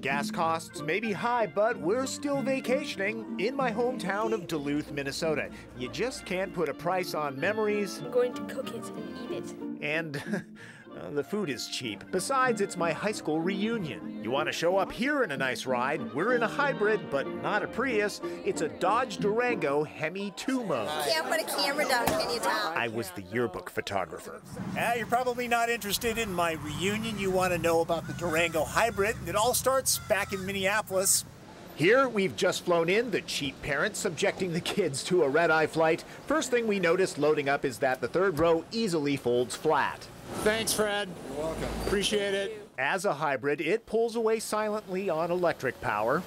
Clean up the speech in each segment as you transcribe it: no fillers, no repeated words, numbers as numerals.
Gas costs may be high, but we're still vacationing in my hometown of Duluth, Minnesota. You just can't put a price on memories. I'm going to cook it and eat it. And the food is cheap. Besides, it's my high school reunion. You want to show up here in a nice ride? We're in a hybrid, but not a Prius. It's a Dodge Durango Hemi 2 mode. Can't put a camera down, can you, Tom? I was the yearbook photographer. You're probably not interested in my reunion. You want to know about the Durango hybrid. It all starts back in Minneapolis. Here, we've just flown in, the cheap parents subjecting the kids to a red-eye flight. First thing we noticed loading up is that the third row easily folds flat. Thanks, Fred. You're welcome. Appreciate it. As a hybrid, it pulls away silently on electric power.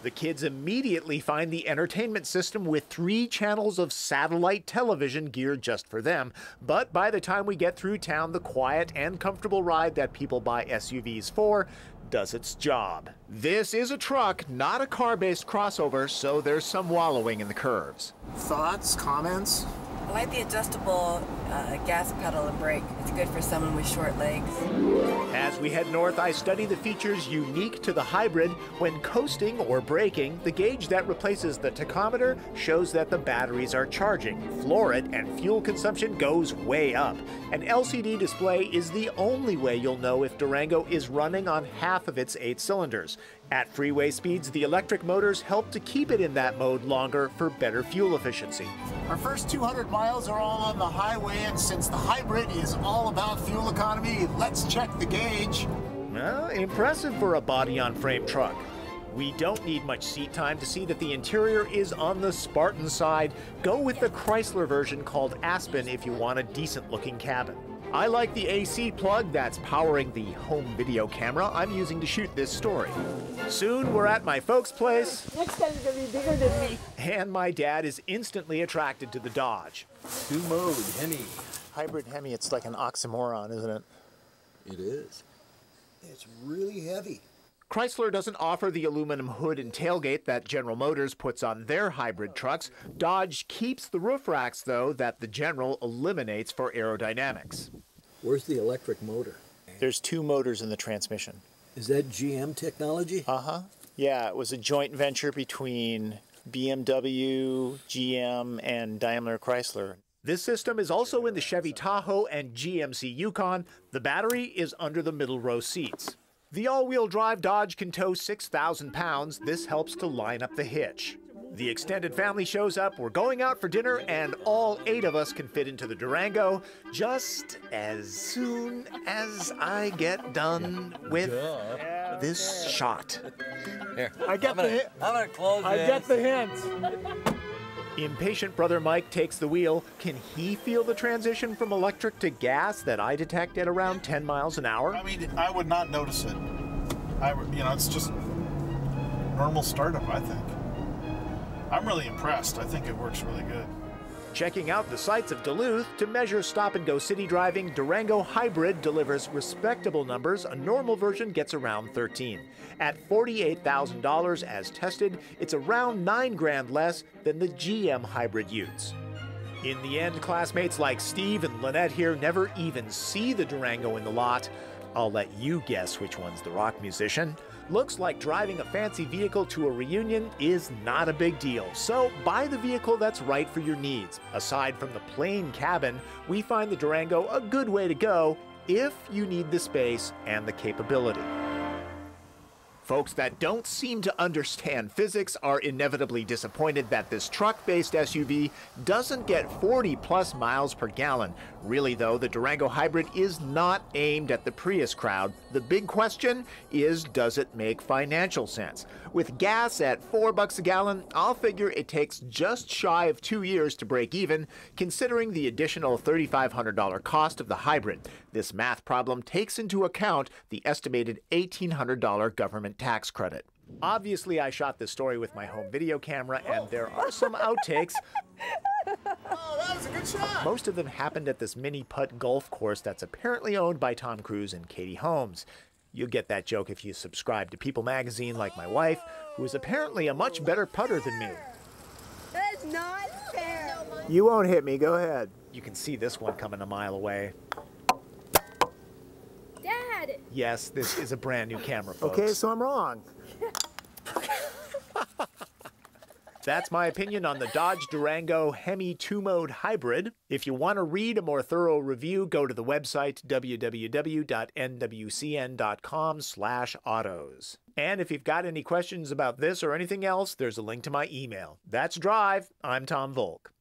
The kids immediately find the entertainment system with 3 channels of satellite television geared just for them. But by the time we get through town, the quiet and comfortable ride that people buy SUVs for does its job. This is a truck, not a car-based crossover, so there's some wallowing in the curves. Thoughts, comments? I like the adjustable gas pedal and brake. It's good for someone with short legs. As we head north, I study the features unique to the hybrid. When coasting or braking, the gauge that replaces the tachometer shows that the batteries are charging. Floor it and fuel consumption goes way up. An LCD display is the only way you'll know if Durango is running on half of its 8 cylinders. At freeway speeds, the electric motors help to keep it in that mode longer for better fuel efficiency. Our first 200 miles are all on the highway, and since the hybrid is all about fuel economy, let's check the gauge. Well, impressive for a body-on-frame truck. We don't need much seat time to see that the interior is on the Spartan side. Go with the Chrysler version called Aspen if you want a decent-looking cabin. I like the AC plug that's powering the home video camera I'm using to shoot this story. Soon we're at my folks' place. Next time it's going to be bigger than me. And my dad is instantly attracted to the Dodge. 2-mode Hemi. Hybrid Hemi, it's like an oxymoron, isn't it? It is. It's really heavy. Chrysler doesn't offer the aluminum hood and tailgate that General Motors puts on their hybrid trucks. Dodge keeps the roof racks, though, that the General eliminates for aerodynamics. Where's the electric motor? There's 2 motors in the transmission. Is that GM technology? Uh-huh. Yeah, it was a joint venture between BMW, GM, and Daimler Chrysler. This system is also in the Chevy Tahoe and GMC Yukon. The battery is under the middle row seats. The all-wheel drive Dodge can tow 6,000 pounds. This helps to line up the hitch. The extended family shows up, we're going out for dinner, and all 8 of us can fit into the Durango just as soon as I get done with this shot. Here, I get the hint. I'm gonna close I get the hint. Impatient brother Mike takes the wheel. Can he feel the transition from electric to gas that I detect at around 10 miles an hour? I mean, I would not notice it. It's just normal startup, I think. I'm really impressed. I think it works really good. Checking out the sights of Duluth, to measure stop-and-go city driving, Durango Hybrid delivers respectable numbers. A normal version gets around 13. At $48,000 as tested, it's around $9 grand less than the GM Hybrid Utes. In the end, classmates like Steve and Lynette here never even see the Durango in the lot. I'll let you guess which one's the rock musician. Looks like driving a fancy vehicle to a reunion is not a big deal, so buy the vehicle that's right for your needs. Aside from the plain cabin, we find the Durango a good way to go if you need the space and the capability. Folks that don't seem to understand physics are inevitably disappointed that this truck-based SUV doesn't get 40+ miles per gallon. Really though, the Durango Hybrid is not aimed at the Prius crowd. The big question is, does it make financial sense? With gas at $4 a gallon, I'll figure it takes just shy of 2 years to break even, considering the additional $3,500 cost of the hybrid. This math problem takes into account the estimated $1,800 government tax credit. Obviously, I shot this story with my home video camera, and there are some outtakes. Oh, that was a good shot. Most of them happened at this mini putt golf course that's apparently owned by Tom Cruise and Katie Holmes. You'll get that joke if you subscribe to People magazine like my wife, who is apparently a much better putter than me. That's not fair. You won't hit me, go ahead. You can see this one coming a mile away. Dad! Yes, this is a brand new camera, folks. Okay, so I'm wrong. That's my opinion on the Dodge Durango Hemi 2-mode hybrid. If you want to read a more thorough review, go to the website www.nwcn.com/autos. And if you've got any questions about this or anything else, there's a link to my email. That's Drive. I'm Tom Volk.